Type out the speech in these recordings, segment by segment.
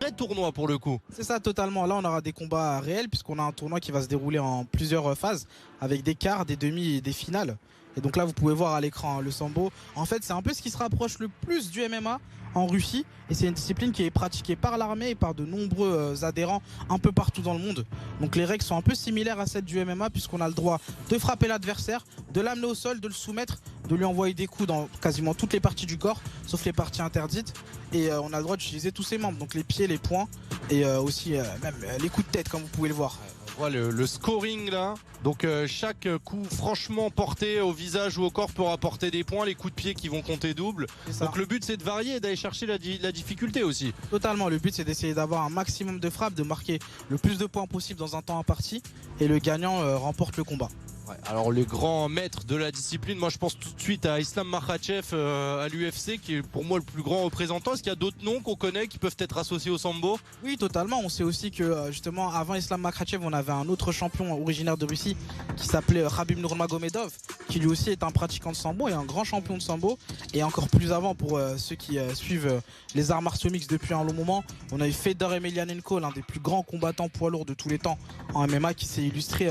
vrai tournoi pour le coup. C'est ça, totalement. Là, on aura des combats réels puisqu'on a un tournoi qui va se dérouler en plusieurs phases avec des quarts, des demi et des finales. Et donc là, vous pouvez voir à l'écran le sambo. En fait, c'est un peu ce qui se rapproche le plus du MMA en Russie. Et c'est une discipline qui est pratiquée par l'armée et par de nombreux adhérents un peu partout dans le monde. Donc les règles sont un peu similaires à celles du MMA puisqu'on a le droit de frapper l'adversaire, de l'amener au sol, de le soumettre, de lui envoyer des coups dans quasiment toutes les parties du corps, sauf les parties interdites. Et on a le droit d'utiliser tous ses membres, donc les pieds, les poings et aussi même les coups de tête comme vous pouvez le voir. On voit le scoring là. Donc chaque coup franchement porté au visage ou au corps peut rapporter des points, les coups de pied qui vont compter double. Donc le but c'est de varier et d'aller chercher la difficulté aussi. Totalement, le but c'est d'essayer d'avoir un maximum de frappes, de marquer le plus de points possible dans un temps imparti et le gagnant remporte le combat. Ouais, alors le grand maître de la discipline, moi je pense tout de suite à Islam Makhachev à l'UFC qui est pour moi le plus grand représentant. Est-ce qu'il y a d'autres noms qu'on connaît qui peuvent être associés au sambo? Oui, totalement. On sait aussi que justement avant Islam Makhachev on avait un autre champion originaire de Russie qui s'appelait Khabib Nurmagomedov qui lui aussi est un pratiquant de sambo et un grand champion de sambo. Et encore plus avant pour ceux qui suivent les arts martiaux mixtes depuis un long moment, on a eu Fedor Emelianenko, l'un des plus grands combattants poids lourds de tous les temps en MMA qui s'est illustré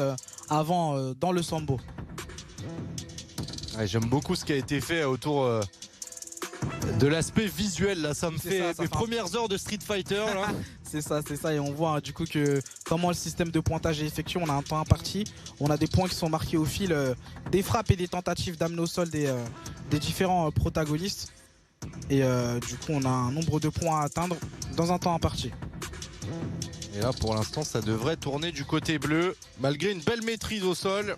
avant dans le sambo. Ouais, j'aime beaucoup ce qui a été fait autour de l'aspect visuel là, ça me fait mes premières heures de Street Fighter là. C'est ça, et on voit du coup que comment le système de pointage est effectué. On a un temps imparti, on a des points qui sont marqués au fil des frappes et des tentatives d'amener au sol des différents protagonistes. Et du coup on a un nombre de points à atteindre dans un temps imparti. Et là pour l'instant ça devrait tourner du côté bleu malgré une belle maîtrise au sol.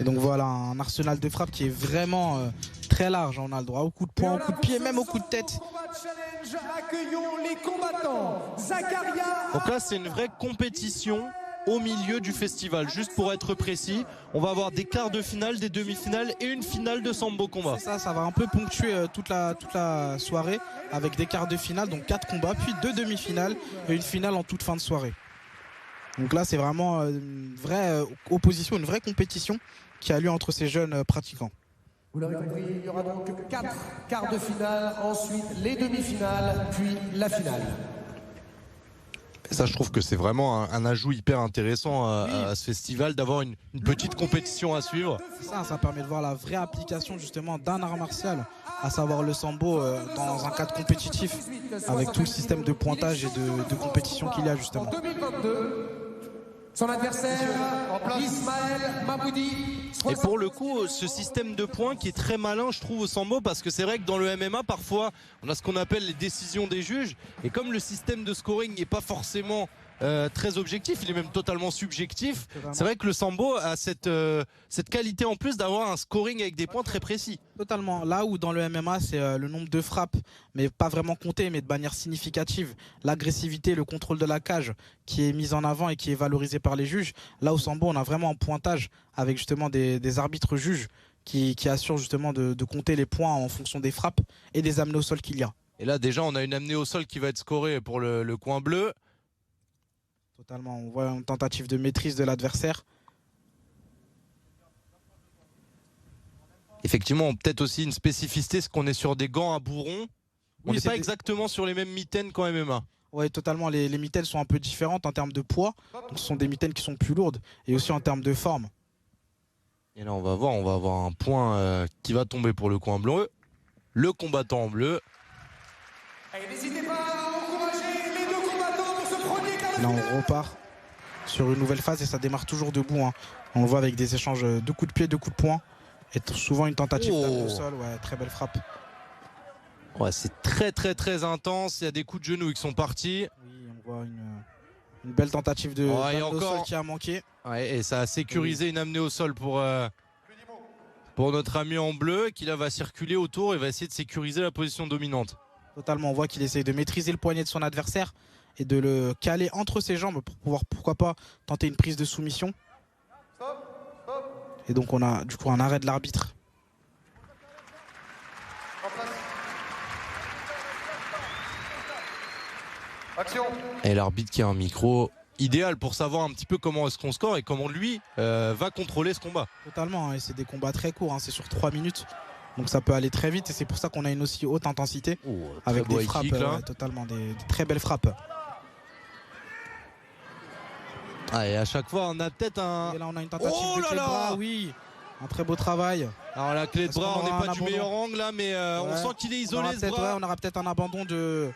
Et donc voilà un arsenal de frappe qui est vraiment très large. On a le droit au coup de poing, au coup de pied, même au coup de tête. Donc là c'est une vraie compétition au milieu du festival. Juste pour être précis, on va avoir des quarts de finale, des demi-finales et une finale de sambo combat. Ça va un peu ponctuer toute la soirée avec des quarts de finale, donc 4 combats, puis 2 demi-finales et une finale en toute fin de soirée. Donc là c'est vraiment une vraie opposition, une vraie compétition qui a lieu entre ces jeunes pratiquants. Vous l'avez compris, il y aura donc 4 quarts de finale, ensuite les demi-finales, puis la finale. Et ça je trouve que c'est vraiment un ajout hyper intéressant à ce festival d'avoir une petite compétition à suivre. Ça permet de voir la vraie application justement d'un art martial, à savoir le sambo dans un cadre compétitif avec tout le système de pointage et de compétition qu'il y a justement. En 2022, son adversaire, Ismaël Mamoudi. Et pour le coup, ce système de points qui est très malin, je trouve, au sambo, parce que c'est vrai que dans le MMA, parfois, on a ce qu'on appelle les décisions des juges. Et comme le système de scoring n'est pas forcément très objectif, il est même totalement subjectif, c'est vrai que le sambo a cette qualité en plus d'avoir un scoring avec des points très précis. Totalement. Là où dans le MMA, c'est le nombre de frappes, mais pas vraiment compté, mais de manière significative, l'agressivité, le contrôle de la cage qui est mis en avant et qui est valorisé par les juges. Là au sambo, on a vraiment un pointage avec justement des arbitres juges qui assurent justement de compter les points en fonction des frappes et des amenées au sol qu'il y a. Et là déjà, on a une amenée au sol qui va être scorée pour le coin bleu. Totalement, on voit une tentative de maîtrise de l'adversaire. Effectivement, peut-être aussi une spécificité, c'est qu'on est sur des gants à bourron. On n'est pas exactement sur les mêmes mitaines qu'en MMA. Oui, totalement. Les mitaines sont un peu différentes en termes de poids. Donc, ce sont des mitaines qui sont plus lourdes et aussi en termes de forme. Et là, on va avoir un point qui va tomber pour le coin bleu. Le combattant en bleu. N'hésitez pas à encourager les deux combattants pour ce premier quart de Là, finale. on repart sur une nouvelle phase et ça démarre toujours debout. On le voit avec des échanges de coups de pied, de coups de poing. Et souvent une tentative d'amener au sol. Ouais, très belle frappe. Ouais, c'est très intense. Il y a des coups de genoux qui sont partis. Oui, on voit une belle tentative de d'amener au sol qui a manqué. Ouais, et ça a sécurisé une amenée au sol pour notre ami en bleu qui là va circuler autour et va essayer de sécuriser la position dominante. Totalement, on voit qu'il essaye de maîtriser le poignet de son adversaire et de le caler entre ses jambes pour pouvoir, pourquoi pas, tenter une prise de soumission. Et donc on a du coup un arrêt de l'arbitre. Et l'arbitre qui a un micro idéal pour savoir un petit peu comment est-ce qu'on score et comment lui va contrôler ce combat. Totalement, et c'est des combats très courts, c'est sur 3 minutes. Donc ça peut aller très vite et c'est pour ça qu'on a une aussi haute intensité avec des frappes, totalement des très belles frappes. Ah, et à chaque fois on a peut-être un... Et là on a une tentative de clé de bras, oui. Un très beau travail. Alors la clé de bras, on n'est pas du meilleur angle là, mais on sent qu'il est isolé ce bras. On aura peut-être un abandon de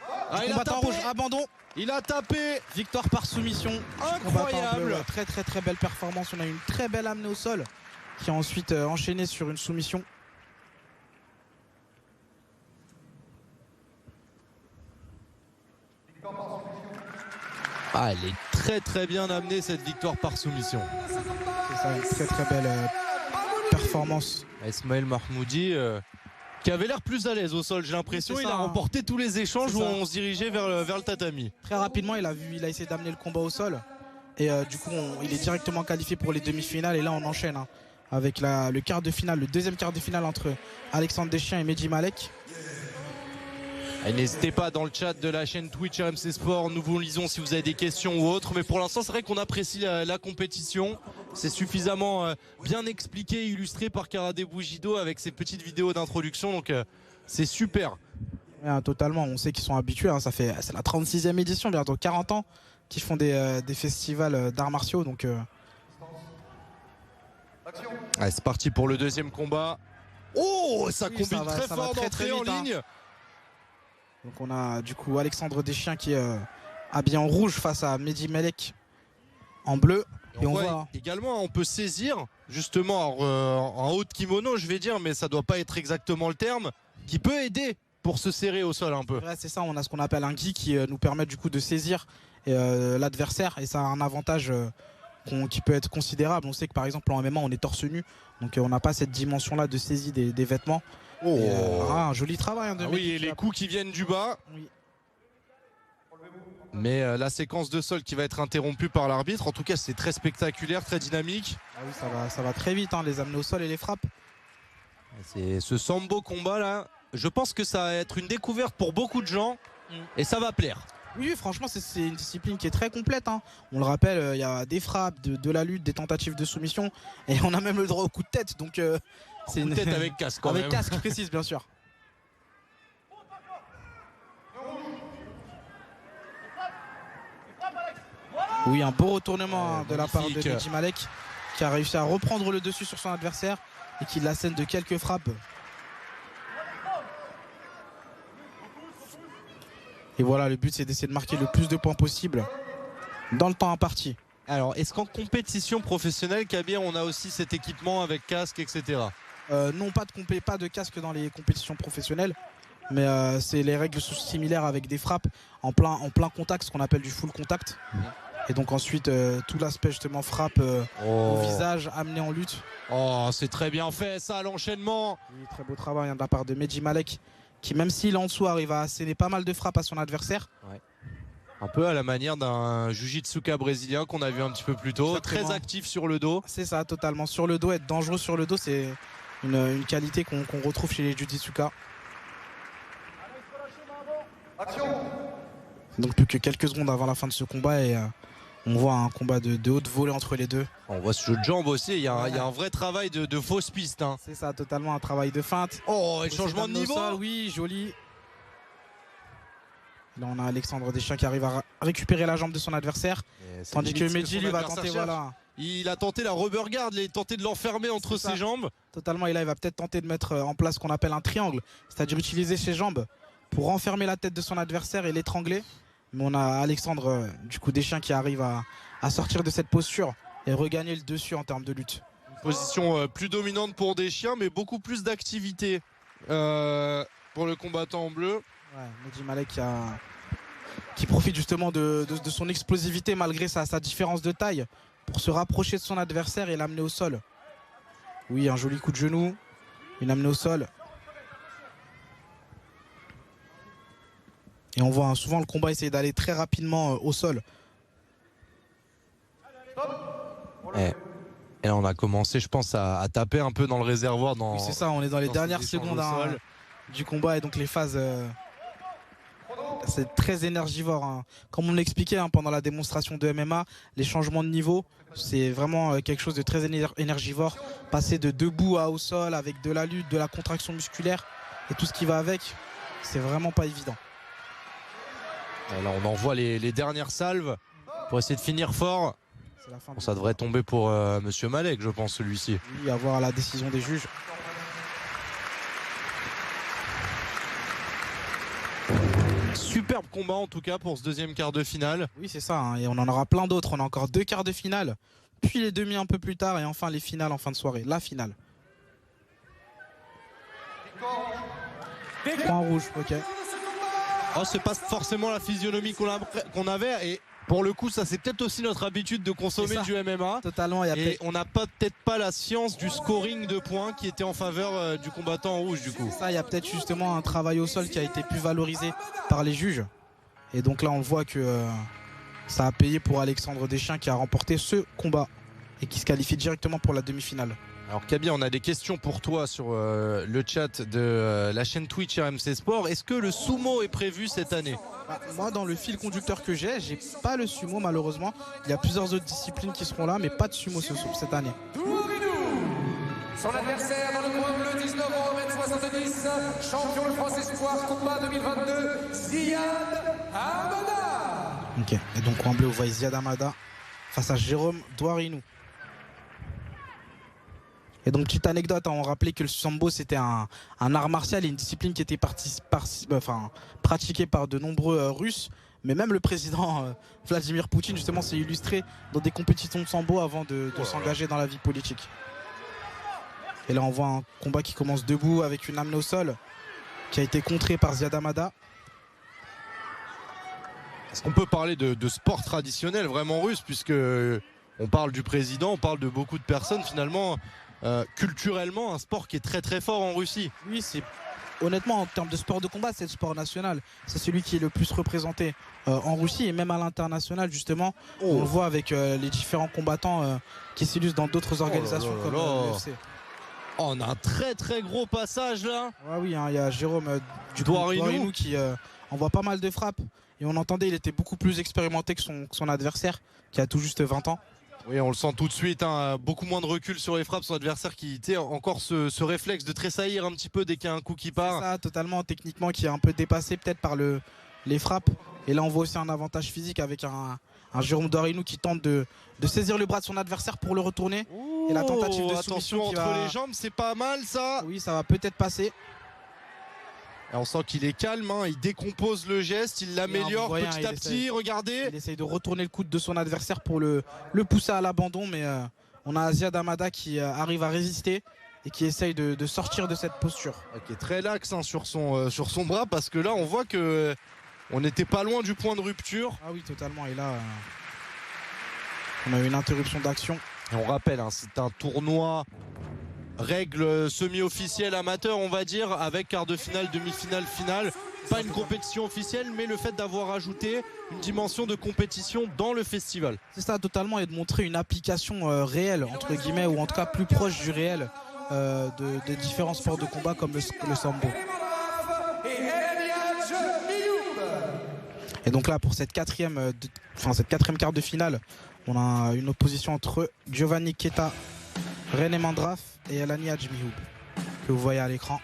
il combattant rouge. Abandon. Il a tapé. Victoire par soumission. Incroyable. Très belle performance. On a une très belle amenée au sol qui a ensuite enchaîné sur une soumission. Ah, elle est très bien amenée cette victoire par soumission. C'est ça, une très belle performance. Esmaël Mahmoudi qui avait l'air plus à l'aise au sol, j'ai l'impression. Il a remporté tous les échanges où on se dirigeait vers le tatami. Très rapidement, il a essayé d'amener le combat au sol. Et du coup, il est directement qualifié pour les demi-finales. Et là, on enchaîne avec le quart de finale, le deuxième quart de finale entre Alexandre Deschiens et Mehdi Malek. N'hésitez pas dans le chat de la chaîne Twitch RMC Sport, nous vous lisons si vous avez des questions ou autres, mais pour l'instant c'est vrai qu'on apprécie la compétition, c'est suffisamment bien expliqué, illustré par Karadé Bougido avec ses petites vidéos d'introduction, donc c'est super. Ouais, totalement, on sait qu'ils sont habitués, hein. C'est la 36e édition, bientôt 40 ans qu'ils font des festivals d'arts martiaux, donc ouais, c'est parti pour le deuxième combat. Oh, ça combine très fort d'entrée en ligne. Donc on a du coup Alexandre Deschiens qui est habillé en rouge face à Mehdi Malek en bleu. Et on voit également, on peut saisir justement en haut de kimono, je vais dire, mais ça doit pas être exactement le terme, qui peut aider pour se serrer au sol un peu. Ouais, c'est ça, on a ce qu'on appelle un gi qui nous permet du coup de saisir l'adversaire et ça a un avantage qui peut être considérable. On sait que par exemple en MMA on est torse nu, donc on n'a pas cette dimension là de saisie des vêtements. Un joli travail. Oui, et les coups qui viennent du bas. Oui. Mais la séquence de sol qui va être interrompue par l'arbitre. En tout cas, c'est très spectaculaire, très dynamique. Ah oui, ça va très vite, les amener au sol et les frappes. C'est ce sambo combat là. Je pense que ça va être une découverte pour beaucoup de gens et ça va plaire. Oui, franchement, c'est une discipline qui est très complète. On le rappelle, il y a des frappes, de la lutte, des tentatives de soumission et on a même le droit au coup de tête. Donc c'est une tête avec casque quand même. Avec casque précise bien sûr. Oui, un beau retournement de la part de Mehdi Malek qui a réussi à reprendre le dessus sur son adversaire et qui l'assène de quelques frappes. Et voilà, le but c'est d'essayer de marquer le plus de points possible dans le temps imparti. Alors, est-ce qu'en compétition professionnelle, Kabir, on a aussi cet équipement avec casque, etc. Non, pas de casque dans les compétitions professionnelles, mais les règles sont similaires avec des frappes en plein contact, ce qu'on appelle du full contact. Et donc ensuite tout l'aspect justement frappe au visage, amené en lutte. Oh, c'est très bien fait ça, l'enchaînement. Oui, très beau travail de la part de Mehdi Malek qui, même s'il est en dessous, arrive à asséner pas mal de frappes à son adversaire. Ouais. Un peu à la manière d'un Jiu-Jitsuka brésilien qu'on a vu un petit peu plus tôt. Exactement. Très actif sur le dos. C'est ça, totalement sur le dos. Être dangereux sur le dos, c'est une qualité qu'on retrouve chez les Jiu-Jitsuka. Donc plus que quelques secondes avant la fin de ce combat et on voit un combat de haute volée entre les deux. On voit ce jeu de jambes aussi, il y a un vrai travail de fausse piste. C'est ça, totalement un travail de feinte. Oh, et changement de niveau sol, oui, joli. Là on a Alexandre Deschiens qui arrive à récupérer la jambe de son adversaire. Tandis que Mehdi lui va tenter, voilà. Il a tenté la rubber guard, il a tenté de l'enfermer entre ses jambes. Totalement, et là il va peut-être tenter de mettre en place ce qu'on appelle un triangle. C'est-à-dire utiliser ses jambes pour enfermer la tête de son adversaire et l'étrangler. Mais on a Alexandre du coup Deschiens qui arrive à sortir de cette posture et regagner le dessus en termes de lutte. Une position plus dominante pour Deschiens, mais beaucoup plus d'activité pour le combattant en bleu. Ouais, Mehdi Malek qui profite justement de son explosivité malgré sa différence de taille pour se rapprocher de son adversaire et l'amener au sol. Oui, un joli coup de genou, une amenée au sol. Et on voit souvent le combat essayer d'aller très rapidement au sol. Et là on a commencé, je pense, à taper un peu dans le réservoir. Oui, c'est ça, on est dans les dernières secondes du combat et donc les phases c'est très énergivore, hein. Comme on l'expliquait pendant la démonstration de MMA, les changements de niveau, c'est vraiment quelque chose de très énergivore. Passer de debout à au sol avec de la lutte, de la contraction musculaire et tout ce qui va avec, c'est vraiment pas évident. Là, on envoie les dernières salves pour essayer de finir fort. La fin bon, ça devrait tomber pour Monsieur Malek, je pense, celui-ci. Oui, à voir la décision des juges. Superbe combat en tout cas pour ce deuxième quart de finale. Oui, c'est ça, hein, et on en aura plein d'autres. On a encore 2 quarts de finale, puis les demi un peu plus tard et enfin les finales en fin de soirée. La finale. Point rouge, ok. Oh, c'est pas forcément la physionomie qu'on avait et pour le coup ça c'est peut-être aussi notre habitude de consommer du MMA. Totalement. Et on n'a peut-être pas la science du scoring de points qui était en faveur du combattant en rouge du coup. Ça, il y a peut-être justement un travail au sol qui a été plus valorisé par les juges. Et donc là on voit que ça a payé pour Alexandre Deschiens qui a remporté ce combat et qui se qualifie directement pour la demi-finale. Alors Kaby, on a des questions pour toi sur le chat de la chaîne Twitch RMC Sport. Est-ce que le sumo est prévu cette année? Moi, dans le fil conducteur que j'ai pas le sumo malheureusement. Il y a plusieurs autres disciplines qui seront là, mais pas de sumo cette année. Son adversaire dans le coin bleu, 19 ans, 1m70, champion de France Espoir, combat 2022, Ziad Hamada. Ok, et donc coin bleu, vous voyez Ziad Hamada face à Jérôme Douarinou. Et donc, petite anecdote, on rappelait que le sambo c'était un art martial et une discipline qui était pratiquée par de nombreux Russes. Mais même le président Vladimir Poutine justement s'est illustré dans des compétitions de sambo avant de s'engager dans la vie politique. Et là on voit un combat qui commence debout avec une amenée au sol qui a été contrée par Ziad Hamada. Est-ce qu'on peut parler de sport traditionnel vraiment russe, puisque on parle du président, on parle de beaucoup de personnes finalement. Culturellement un sport qui est très très fort en Russie. Oui, c'est honnêtement en termes de sport de combat, c'est le sport national. C'est celui qui est le plus représenté en Russie et même à l'international justement. On le voit avec les différents combattants qui s'illustrent dans d'autres organisations comme l'UFC. Oh, on a un très très gros passage là. Ouais, oui, il y a Jérôme Douarinou qui envoie pas mal de frappes et on entendait il était beaucoup plus expérimenté que son adversaire qui a tout juste 20 ans. Oui, on le sent tout de suite, hein, beaucoup moins de recul sur les frappes. Son adversaire qui était encore ce réflexe de tressaillir un petit peu dès qu'il y a un coup qui part. Ça, totalement, techniquement, qui est un peu dépassé peut-être par les frappes. Et là, on voit aussi un avantage physique avec un Jérôme Douarinou qui tente de saisir le bras de son adversaire pour le retourner. Ouh, et la tentative de attention soumission entre les jambes, c'est pas mal ça. Oui, ça va peut-être passer. Et on sent qu'il est calme, hein, il décompose le geste, il l'améliore petit à petit, regardez. Il essaye de retourner le coude de son adversaire pour le pousser à l'abandon, mais on a Ziad Hamada qui arrive à résister et qui essaye de sortir de cette posture. Qui est très lax, hein, sur son bras, parce que là on voit que on n'était pas loin du point de rupture. Ah oui, totalement, et là on a eu une interruption d'action. Et on rappelle, hein, c'est un tournoi règle semi-officielle amateur, on va dire, avec quart de finale, demi-finale, finale. Pas une compétition officielle, mais le fait d'avoir ajouté une dimension de compétition dans le festival. C'est ça, totalement, et de montrer une application réelle, entre guillemets, ou en tout cas plus proche du réel de différents sports de combat comme le sambo. Et donc là, pour cette quatrième quart de finale, on a une opposition entre Giovanni Keta, René Mandraf et Elani Hadjmihoub que vous voyez à l'écran.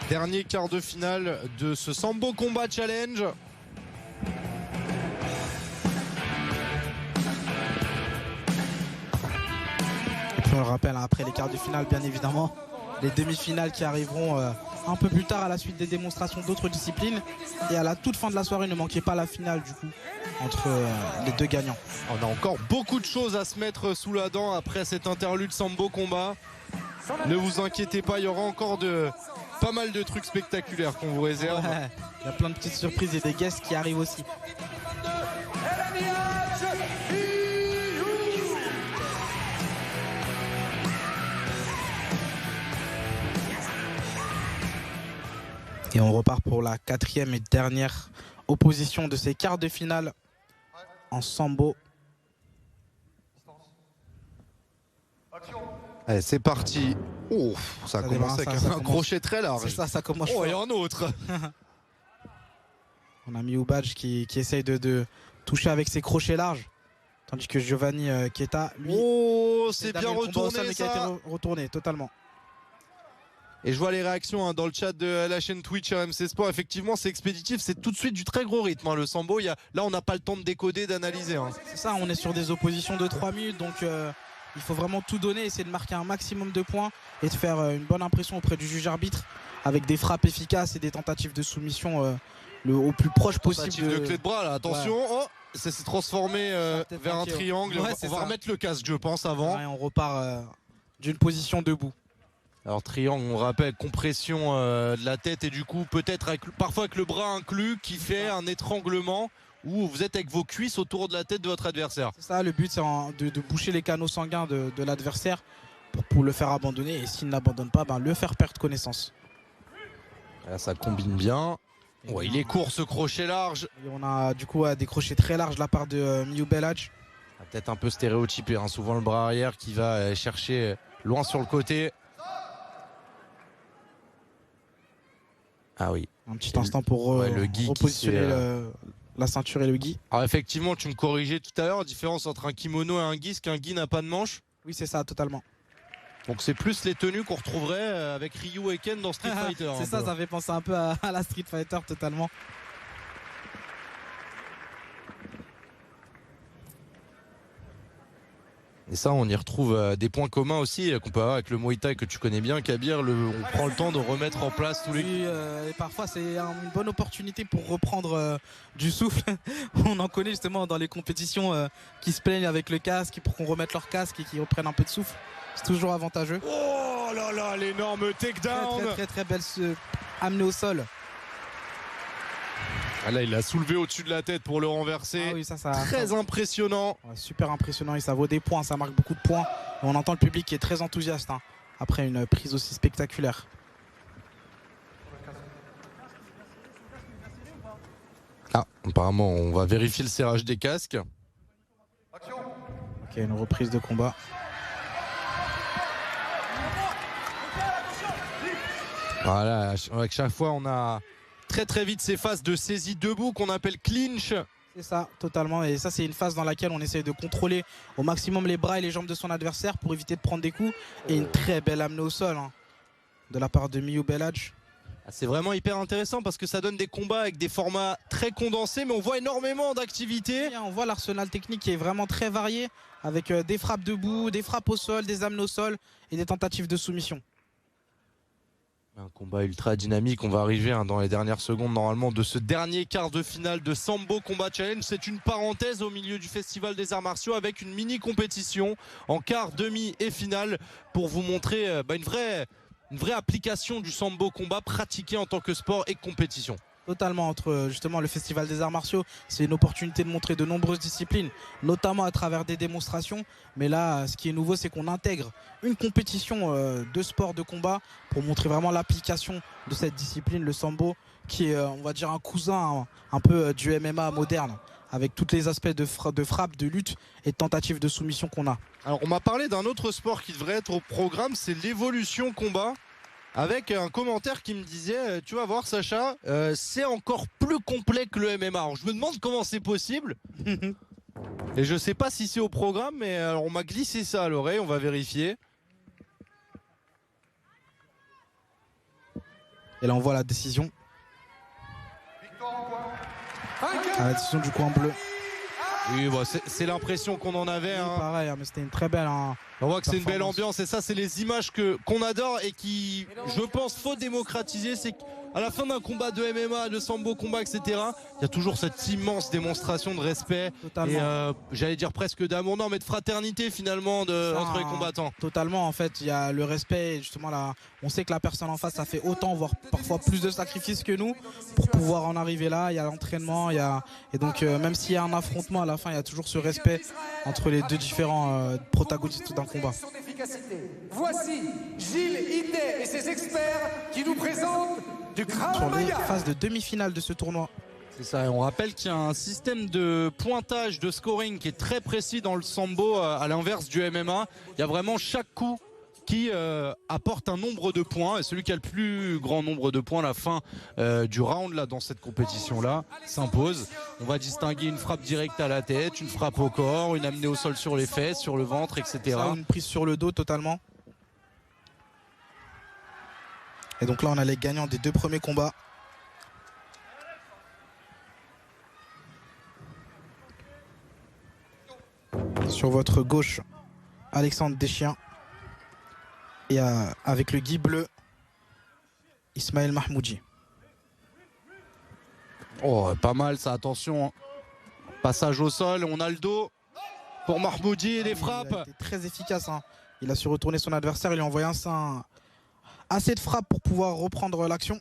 Dernier quart de finale de ce Sambo Combat Challenge. Et puis on le rappelle, après les quarts de finale, bien évidemment, les demi-finales qui arriveront un peu plus tard à la suite des démonstrations d'autres disciplines. Et à la toute fin de la soirée, ne manquez pas la finale du coup entre les deux gagnants. On a encore beaucoup de choses à se mettre sous la dent après cet interlude Sambo Combat. Ne vous inquiétez pas, il y aura encore pas mal de trucs spectaculaires qu'on vous réserve. Ouais, il y a plein de petites surprises et des guests qui arrivent aussi. Et on repart pour la quatrième et dernière opposition de ces quarts de finale en sambo. Allez, c'est parti. Oh, ça a commencé avec un crochet très large. C'est ça, ça commence. Oh, et un autre. On a Miubaj qui essaye de toucher avec ses crochets larges. Tandis que Giovanni Keita, lui. Oh, c'est bien retourné retourné qui a ça. été retourné totalement. Et je vois les réactions dans le chat de la chaîne Twitch RMC Sport. Effectivement, c'est expéditif, c'est tout de suite du très gros rythme. Le sambo, là, on n'a pas le temps de décoder, d'analyser. C'est ça, on est sur des oppositions de 3 minutes, donc il faut vraiment tout donner, essayer de marquer un maximum de points et de faire une bonne impression auprès du juge arbitre avec des frappes efficaces et des tentatives de soumission au plus proche possible. Tentative de clé de bras, là, attention. Ouais. Oh, ça s'est transformé vers un triangle. Ouais, on va remettre le casque, je pense, avant. Ouais, on repart d'une position debout. Alors triangle, on rappelle, compression de la tête et du coup peut-être parfois avec le bras inclus qui fait un étranglement où vous êtes avec vos cuisses autour de la tête de votre adversaire. C'est ça, le but c'est de boucher les canaux sanguins de l'adversaire pour le faire abandonner et s'il n'abandonne pas, le faire perdre connaissance. Là, ça combine bien. Ouais, il est court ce crochet large. Et on a du coup des crochets très larges de la part de Miubaj. Peut-être un peu stéréotypé, souvent le bras arrière qui va chercher loin sur le côté. Ah oui. Un petit instant pour le gi repositionner la ceinture et le gi. Alors effectivement, tu me corrigeais tout à l'heure, la différence entre un kimono et un gi, c'est qu'un gi n'a pas de manche. Oui, c'est ça, totalement. Donc c'est plus les tenues qu'on retrouverait avec Ryu et Ken dans Street Fighter. C'est ça, ça fait penser un peu à la Street Fighter totalement. Et ça, on y retrouve des points communs aussi qu'on peut avoir avec le Muay Thai que tu connais bien, Kabir. On prend le temps de remettre en place tous les... Oui, et parfois c'est une bonne opportunité pour reprendre du souffle. On en connaît justement dans les compétitions qui se plaignent avec le casque, pour qu'on remette leur casque et qui reprennent un peu de souffle. C'est toujours avantageux. Oh là là, l'énorme takedown. Très belle amenée au sol. Ah là, il l'a soulevé au-dessus de la tête pour le renverser. Ah oui, ça très impressionnant. Ouais, super impressionnant et ça vaut des points, ça marque beaucoup de points. Et on entend le public qui est très enthousiaste après une prise aussi spectaculaire. Ah, apparemment, on va vérifier le serrage des casques. Ok, une reprise de combat. Voilà, avec chaque fois, on a très vite ces phases de saisie debout qu'on appelle clinch. C'est ça, totalement. Et ça, c'est une phase dans laquelle on essaie de contrôler au maximum les bras et les jambes de son adversaire pour éviter de prendre des coups. Et une très belle amenée au sol de la part de Miubaj. C'est vraiment hyper intéressant parce que ça donne des combats avec des formats très condensés, mais on voit énormément d'activités. On voit l'arsenal technique qui est vraiment très varié avec des frappes debout, des frappes au sol, des amenées au sol et des tentatives de soumission. Un combat ultra dynamique, on va arriver dans les dernières secondes normalement de ce dernier quart de finale de Sambo Combat Challenge. C'est une parenthèse au milieu du Festival des Arts Martiaux avec une mini compétition en quart, demi et finale pour vous montrer une vraie application du Sambo Combat pratiqué en tant que sport et compétition. Totalement, entre justement le Festival des Arts Martiaux, c'est une opportunité de montrer de nombreuses disciplines, notamment à travers des démonstrations. Mais là, ce qui est nouveau, c'est qu'on intègre une compétition de sport de combat pour montrer vraiment l'application de cette discipline, le sambo, qui est, on va dire, un cousin un peu du MMA moderne, avec tous les aspects de frappe, de lutte et de tentative de soumission qu'on a. Alors, on m'a parlé d'un autre sport qui devrait être au programme, c'est l'évolution combat. Avec un commentaire qui me disait, tu vas voir Sacha, c'est encore plus complet que le MMA. Alors je me demande comment c'est possible. Et je sais pas si c'est au programme, mais alors on m'a glissé ça à l'oreille, on va vérifier. Et là on voit la décision. La décision du coin bleu. Oui, bon, c'est l'impression qu'on en avait. Oui, pareil, mais c'était une très belle... On voit que c'est une belle ambiance et ça c'est les images qu'on adore et qui, je pense, faut démocratiser. C'est qu'à la fin d'un combat de MMA, de sambo combat, etc., il y a toujours cette immense démonstration de respect. Totalement. Et j'allais dire presque d'amour, non mais de fraternité finalement entre les combattants. Totalement, en fait, il y a le respect et justement là, on sait que la personne en face a fait autant, voire parfois plus de sacrifices que nous pour pouvoir en arriver là. Il y a l'entraînement, et donc même s'il y a un affrontement à la fin, il y a toujours ce respect entre les deux différents protagonistes d'un combat. Voici Gilles Hiddet et ses experts qui nous présentent du Krav Maga. Sur les phases de demi-finale de ce tournoi. C'est ça, et on rappelle qu'il y a un système de pointage, de scoring qui est très précis dans le sambo, à l'inverse du MMA. Il y a vraiment chaque coup qui apporte un nombre de points, et celui qui a le plus grand nombre de points à la fin du round là dans cette compétition là s'impose. On va distinguer une frappe directe à la tête, une frappe au corps, une amenée au sol sur les fesses, sur le ventre, etc. Ça, une prise sur le dos totalement. Et donc là on a les gagnants des 2 premiers combats. Sur votre gauche, Alexandre Deschiens. Et avec le gui bleu, Ismaël Mahmoudi. Oh, pas mal ça, attention. Passage au sol, on a le dos pour Mahmoudi et les frappes. Il a été très efficace. Hein. Il a su retourner son adversaire, il lui a envoyé assez de frappes pour pouvoir reprendre l'action.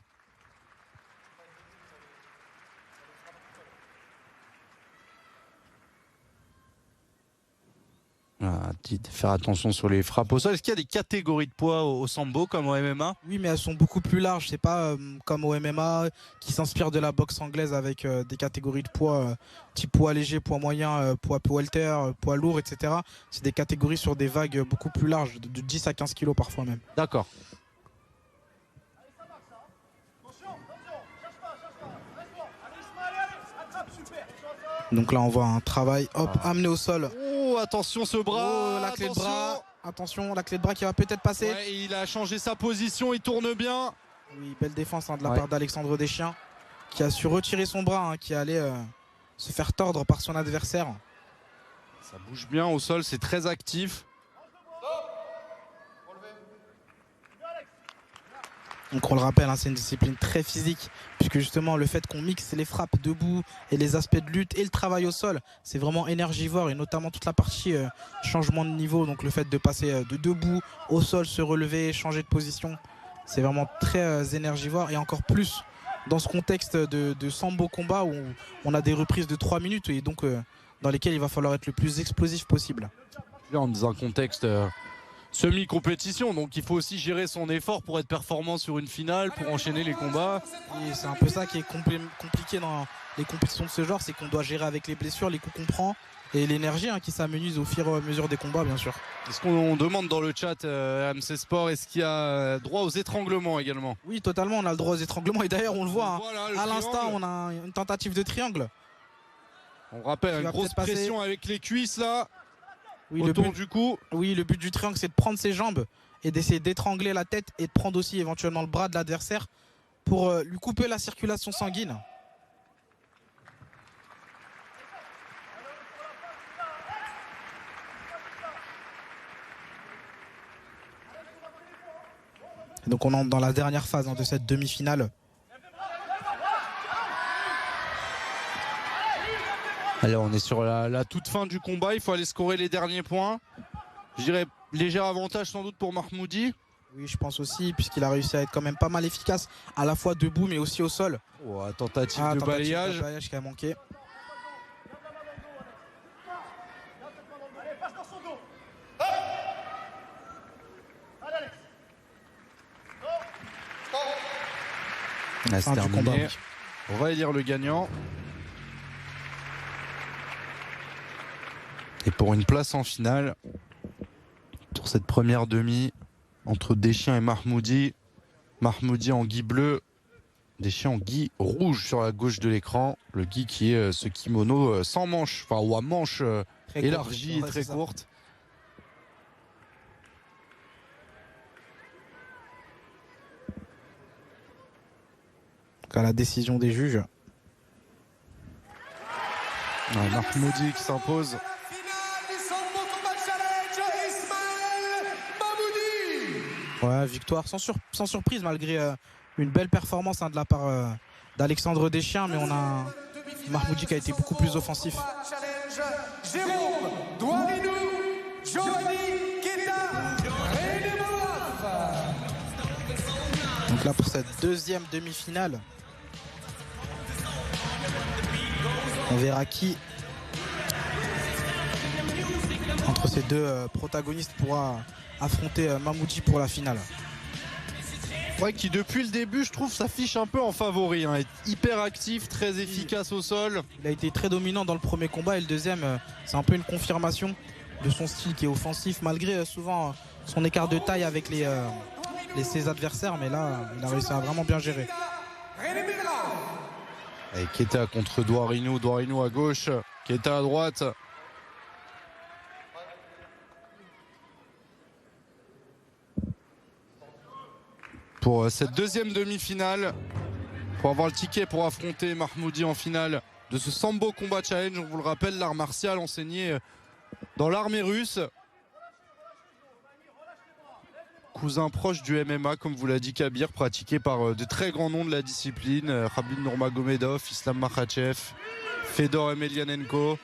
Faire attention sur les frappes au sol. Est-ce qu'il y a des catégories de poids au sambo comme au MMA? Oui, mais elles sont beaucoup plus larges. C'est pas comme au MMA qui s'inspire de la boxe anglaise avec des catégories de poids type poids léger, poids moyen, poids welter, poids lourd, etc. C'est des catégories sur des vagues beaucoup plus larges, de 10 à 15 kilos parfois même. D'accord. Donc là on voit un travail, hop, amené au sol. Oh, attention ce bras, la clé de bras. Attention, la clé de bras qui va peut-être passer. Ouais, il a changé sa position, il tourne bien. Oui, belle défense de la part d'Alexandre Deschiens, qui a su retirer son bras, qui allait se faire tordre par son adversaire. Ça bouge bien au sol, c'est très actif. Donc on le rappelle, c'est une discipline très physique, puisque justement le fait qu'on mixe les frappes debout et les aspects de lutte et le travail au sol, c'est vraiment énergivore, et notamment toute la partie changement de niveau, donc le fait de passer de debout au sol, se relever, changer de position, c'est vraiment très énergivore, et encore plus dans ce contexte de sambo combat où on a des reprises de 3 minutes et donc dans lesquelles il va falloir être le plus explosif possible. Là, on est dans un contexte semi-compétition, donc il faut aussi gérer son effort pour être performant sur une finale, pour enchaîner les combats. Et c'est un peu ça qui est compliqué dans les compétitions de ce genre, c'est qu'on doit gérer avec les blessures, les coups qu'on prend et l'énergie qui s'amenuise au fur et à mesure des combats, bien sûr. Est-ce qu'on demande dans le chat AMC Sport, est-ce qu'il y a droit aux étranglements également? Oui, totalement, on a le droit aux étranglements, et d'ailleurs on le voit, voilà, à l'instant on a une tentative de triangle. On rappelle une grosse pression avec les cuisses là. Oui, autour du cou. Oui, le but du triangle, c'est de prendre ses jambes et d'essayer d'étrangler la tête et de prendre aussi éventuellement le bras de l'adversaire pour lui couper la circulation sanguine. Et donc on entre dans la dernière phase de cette demi-finale. Alors on est sur la toute fin du combat, il faut aller scorer les derniers points. Je dirais léger avantage sans doute pour Mahmoudi. Oui, je pense aussi, puisqu'il a réussi à être quand même pas mal efficace, à la fois debout mais aussi au sol. Oh, tentative de balayage. Qui a manqué. C'est terminé. On va élire le gagnant. Et pour une place en finale, pour cette première demi, entre Deschiens et Mahmoudi. Mahmoudi en gui bleu, Deschiens en gui rouge sur la gauche de l'écran. Le gui qui est ce kimono sans manche, enfin ou à manche élargie et très courte. À la décision des juges. Mahmoudi qui s'impose. Ouais, victoire sans surprise malgré une belle performance de la part d'Alexandre Deschiens, mais on a Mahmoudi qui a été beaucoup plus offensif. Donc là pour cette deuxième demi-finale, on verra qui entre ces deux protagonistes pourra affronter Mahmoudi pour la finale. Ouais, qui depuis le début, je trouve, s'affiche un peu en favori. Est hyper actif, très efficace au sol. Il a été très dominant dans le premier combat, et le deuxième, c'est un peu une confirmation. de son style qui est offensif, malgré souvent son écart de taille avec ses adversaires. Mais là, il a réussi à vraiment bien gérer. Et Keita contre Douarino, Douarino à gauche, Keita à droite. Pour cette deuxième demi-finale, pour avoir le ticket pour affronter Mahmoudi en finale de ce Sambo Combat Challenge. On vous le rappelle, l'art martial enseigné dans l'armée russe. Cousin proche du MMA, comme vous l'a dit Kabir, pratiqué par de très grands noms de la discipline. Khabib Nurmagomedov, Islam Makhachev, Fedor Emelianenko.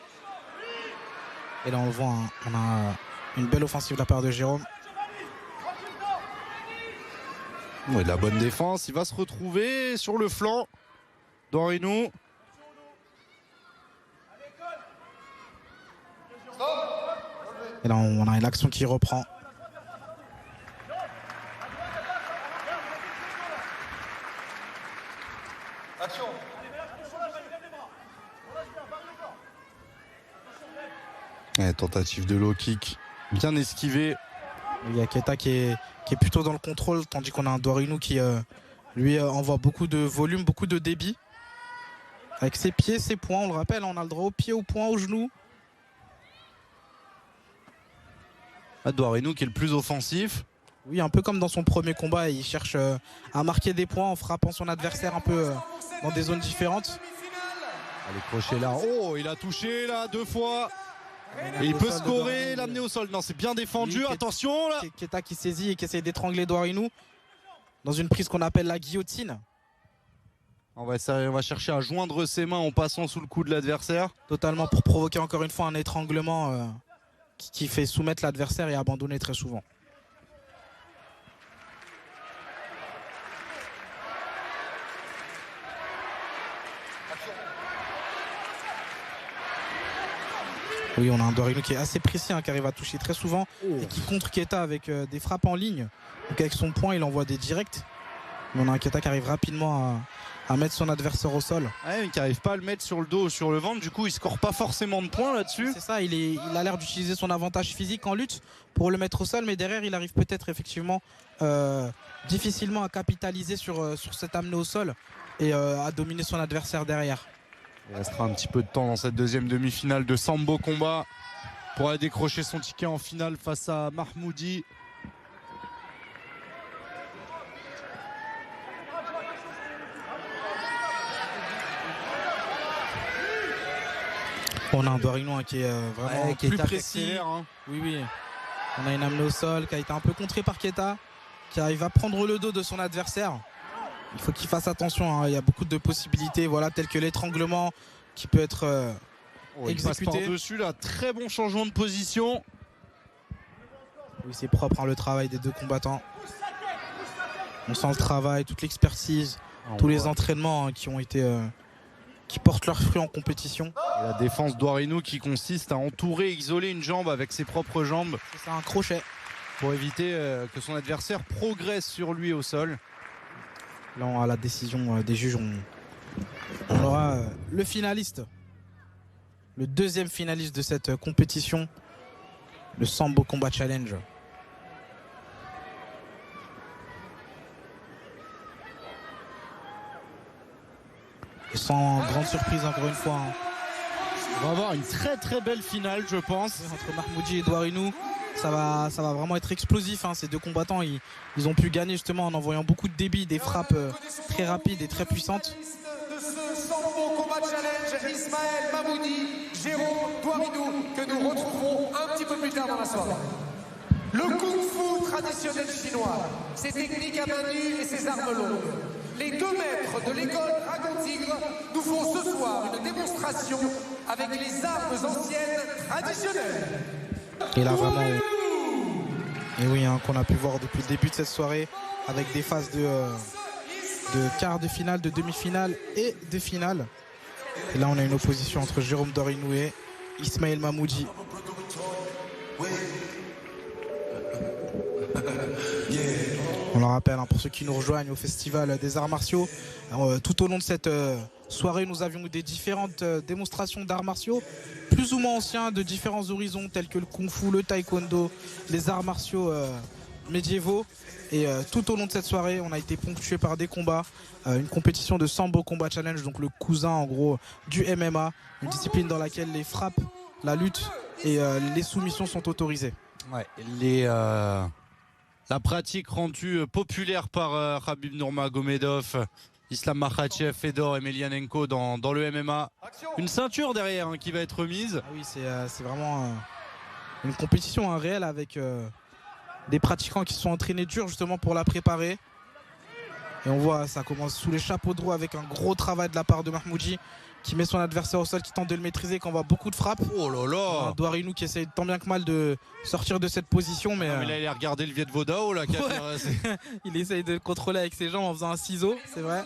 Et là on le voit, hein, on a une belle offensive de la part de Jérôme. Ouais, de la bonne défense, il va se retrouver sur le flanc. Douarino. Et là on a une action qui reprend. Ouais, tentative de low kick, bien esquivé. Il y a Keita qui est plutôt dans le contrôle, tandis qu'on a un Douarino qui lui envoie beaucoup de volume, beaucoup de débit. Avec ses pieds, ses poings, on le rappelle, on a le droit au pied, au poing, au genou. Douarino qui est le plus offensif. Oui, un peu comme dans son premier combat, il cherche à marquer des points en frappant son adversaire un peu dans des zones différentes. Allez, crochet là. Oh, il a touché là 2 fois. Et il peut scorer, l'amener au sol. Non, c'est bien défendu. Oui, attention là. Keita qui saisit et qui essaie d'étrangler Douarino dans une prise qu'on appelle la guillotine. On va chercher à joindre ses mains en passant sous le cou de l'adversaire. Totalement, pour provoquer encore une fois un étranglement qui fait soumettre l'adversaire et abandonner très souvent. Oui, on a un Douarino qui est assez précis, hein, qui arrive à toucher très souvent et qui contre Keita avec des frappes en ligne. Donc avec son poing, il envoie des directs. Mais on a un Keita qui arrive rapidement à mettre son adversaire au sol. Ouais, mais qui n'arrive pas à le mettre sur le dos ou sur le ventre. Du coup, il ne score pas forcément de points là-dessus. C'est ça, il a l'air d'utiliser son avantage physique en lutte pour le mettre au sol. Mais derrière, il arrive peut-être effectivement difficilement à capitaliser sur cette amenée au sol et à dominer son adversaire derrière. Il restera un petit peu de temps dans cette deuxième demi-finale de Sambo Combat pour aller décrocher son ticket en finale face à Mahmoudi. On a un Douarino qui est vraiment plus précis. Hein. Oui. On a une amenée au sol qui a été un peu contrée par Keita, qui arrive à prendre le dos de son adversaire. Il faut qu'il fasse attention, hein. Il y a beaucoup de possibilités, voilà, telles que l'étranglement qui peut être exécuté. Il passe par-dessus là, très bon changement de position. Oui, c'est propre, hein, le travail des deux combattants. On sent le travail, toute l'expertise, tous les entraînements, hein, qui portent leurs fruits en compétition. Et la défense Douarino qui consiste à entourer, isoler une jambe avec ses propres jambes. C'est un crochet. Pour éviter que son adversaire progresse sur lui au sol. Là, on a la décision des juges. On aura le finaliste, le deuxième finaliste de cette compétition, le Sambo Combat Challenge. Et sans grande surprise, encore une fois, hein. On va avoir une très très belle finale, je pense. Entre Mahmoudi et Douarino. Ça va vraiment être explosif, hein. Ces deux combattants, ils ont pu gagner justement en envoyant beaucoup de débit, des frappes très rapides et très puissantes. De ce Sambo Combat Challenge, Ismaël Mahmoudi, Jérôme Douarino, que nous retrouverons un petit peu plus tard dans la soirée. Le kung-fu traditionnel chinois, ses techniques à main nue et ses armes longues. Les 2 maîtres de l'école Dragon Tigre nous font ce soir une démonstration avec les armes anciennes traditionnelles. Et là vraiment, et oui, hein, qu'on a pu voir depuis le début de cette soirée avec des phases de quart de finale, de demi-finale et de finale. Et là on a une opposition entre Jérôme Douarino et Ismaël Mahmoudi. On le rappelle, hein, pour ceux qui nous rejoignent au Festival des Arts Martiaux, tout au long de cette soirée, nous avions eu des différentes démonstrations d'arts martiaux, plus ou moins anciens, de différents horizons, tels que le kung-fu, le taekwondo, les arts martiaux médiévaux. Et tout au long de cette soirée, on a été ponctué par des combats, une compétition de Sambo Combat Challenge, donc le cousin en gros du MMA, une discipline dans laquelle les frappes, la lutte et les soumissions sont autorisées. Ouais, la pratique rendue populaire par Khabib Nurmagomedov, Islam Makhachev, Fedor et Emelianenko dans le MMA. Une ceinture derrière hein, qui va être remise. Ah oui, c'est vraiment une compétition réelle avec des pratiquants qui se sont entraînés dur justement pour la préparer. Et on voit, ça commence sous les chapeaux de roue avec un gros travail de la part de Mahmoudi qui met son adversaire au sol, qui tente de le maîtriser, qui envoie beaucoup de frappes. Oh là là, Douarinou qui essaye tant bien que mal de sortir de cette position. Mais là, il a regardé le Viet Vodao là. Ouais. Il essaye de le contrôler avec ses jambes en faisant un ciseau, c'est vrai.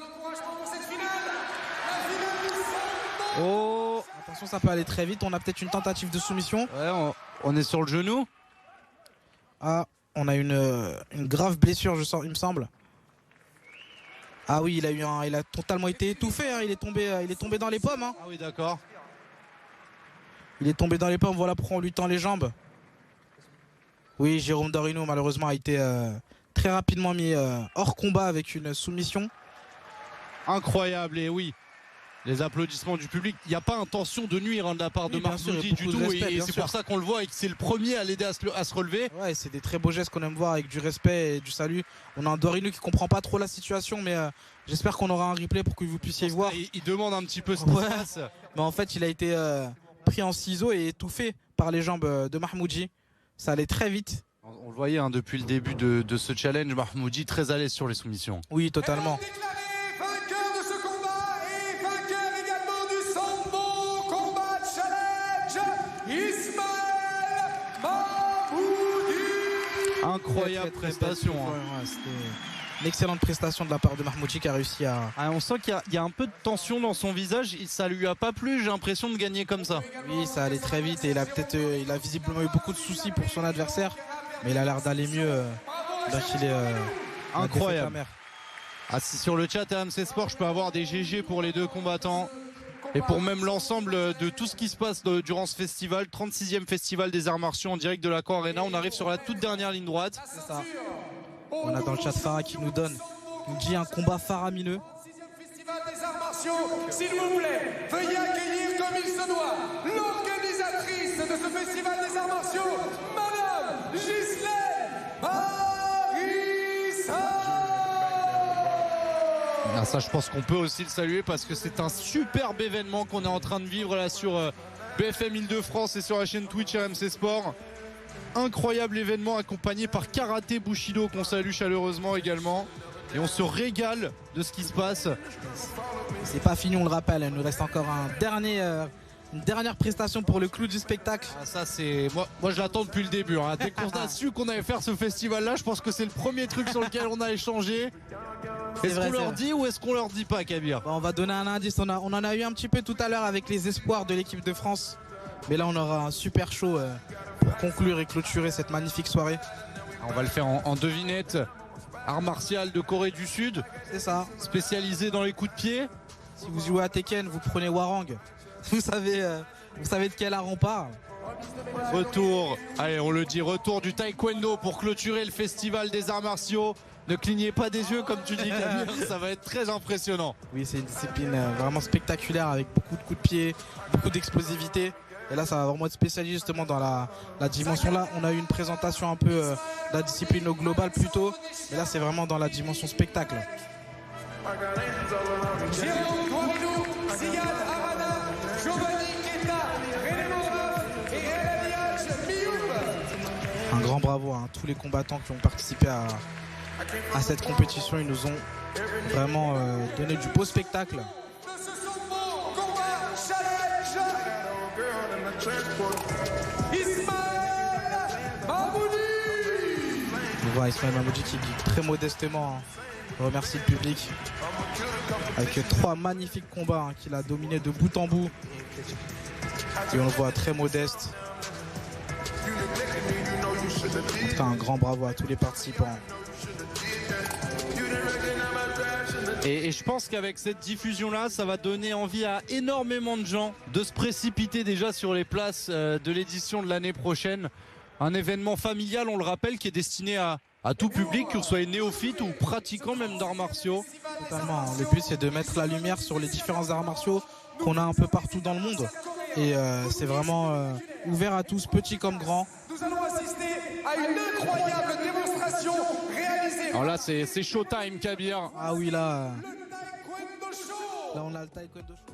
Oh, attention, ça peut aller très vite. On a peut-être une tentative de soumission. Ouais, on est sur le genou. Ah, on a une grave blessure, il me semble. Ah oui, il a totalement été étouffé, hein. Il est tombé dans les pommes. Hein. Ah oui, d'accord. Il est tombé dans les pommes, voilà pourquoi on lui tend les jambes. Oui, Jérôme Douarinou malheureusement a été très rapidement mis hors combat avec une soumission. Incroyable, et oui. Les applaudissements du public. Il n'y a pas intention de nuire hein, de la part de Mahmoudi du tout. Et c'est pour ça qu'on le voit et que c'est le premier à l'aider à se relever. Ouais, c'est des très beaux gestes qu'on aime voir avec du respect et du salut. On a un Douarinou qui comprend pas trop la situation, mais j'espère qu'on aura un replay pour que vous puissiez voir. Il demande un petit peu ce qui se passe. Mais en fait, il a été pris en ciseaux et étouffé par les jambes de Mahmoudi. Ça allait très vite. On le voyait hein, depuis le début de ce challenge, Mahmoudi très à l'aise sur les soumissions. Oui, totalement. Incroyable prestation. Ouais, c'était une excellente prestation de la part de Mahmoudi qui a réussi à... on sent qu'il y a un peu de tension dans son visage. Ça lui a pas plu, j'ai l'impression de gagner comme ça. Oui, ça allait très vite et il a visiblement eu beaucoup de soucis pour son adversaire. Mais il a l'air d'aller mieux. Il est incroyable. Ah, si sur le chat RMC Sport, je peux avoir des GG pour les deux combattants. Et pour même l'ensemble de tout ce qui se passe durant ce festival, 36e festival des arts martiaux en direct de l'Accor Arena. On arrive sur la toute dernière ligne droite. C'est ça. On a dans le chat Farah qui nous dit un combat faramineux. 6e festival des arts martiaux, s'il vous plaît, veuillez accueillir comme il se doit l'organisatrice de ce festival des arts martiaux, Madame Ghislaine Marissa. Ah, ça je pense qu'on peut aussi le saluer parce que c'est un superbe événement qu'on est en train de vivre là sur BFM Île-de-France et sur la chaîne Twitch RMC Sport. Incroyable événement accompagné par Karaté Bushido qu'on salue chaleureusement également. Et on se régale de ce qui se passe. C'est pas fini, on le rappelle, il nous reste encore une dernière prestation pour le clou du spectacle. Ah, ça c'est moi je l'attends depuis le début hein. Dès qu'on a su qu'on allait faire ce festival là, je pense que c'est le premier truc sur lequel on a échangé. Est-ce qu'on leur dit ou est-ce qu'on leur dit pas, Kabir? On va donner un indice, on en a eu un petit peu tout à l'heure avec les espoirs de l'équipe de France. Mais là on aura un super show pour conclure et clôturer cette magnifique soirée. On va le faire en devinette. Art martial de Corée du Sud. C'est ça. Spécialisé dans les coups de pied. Si vous jouez à Tekken, vous prenez Warang. Vous savez de quel art on parle. Retour, allez on le dit, retour du taekwondo pour clôturer le festival des arts martiaux. Ne clignez pas des yeux comme tu dis Kabir, ça va être très impressionnant. Oui, c'est une discipline vraiment spectaculaire avec beaucoup de coups de pied, beaucoup d'explosivité. Et là ça va vraiment être spécialisé justement dans la dimension là. On a eu une présentation un peu de la discipline au global plutôt. Et là c'est vraiment dans la dimension spectacle. Jérôme Douarinou, Ziad Arana, Giovanni Keta, René Morov et Elias Mioub. Un grand bravo à tous les combattants qui ont participé à cette compétition. Ils nous ont vraiment donné du beau spectacle. On voit Ismaël Mahmoudi qui très modestement remercie le public avec 3 magnifiques combats qu'il a dominés de bout en bout. Et on le voit très modeste. En tout cas, un grand bravo à tous les participants. Et je pense qu'avec cette diffusion-là, ça va donner envie à énormément de gens de se précipiter déjà sur les places de l'édition de l'année prochaine. Un événement familial, on le rappelle, qui est destiné à tout public, que vous soyez néophyte ou pratiquant même d'arts martiaux. Totalement. Le but, c'est de mettre la lumière sur les différents arts martiaux qu'on a un peu partout dans le monde. Et c'est vraiment ouvert à tous, petits comme grands. Nous allons assister à une incroyable démonstration réalisée. Alors là, c'est Showtime, Kabir. Ah oui, là, Le Taekwondo Show. on a le Taekwondo Show.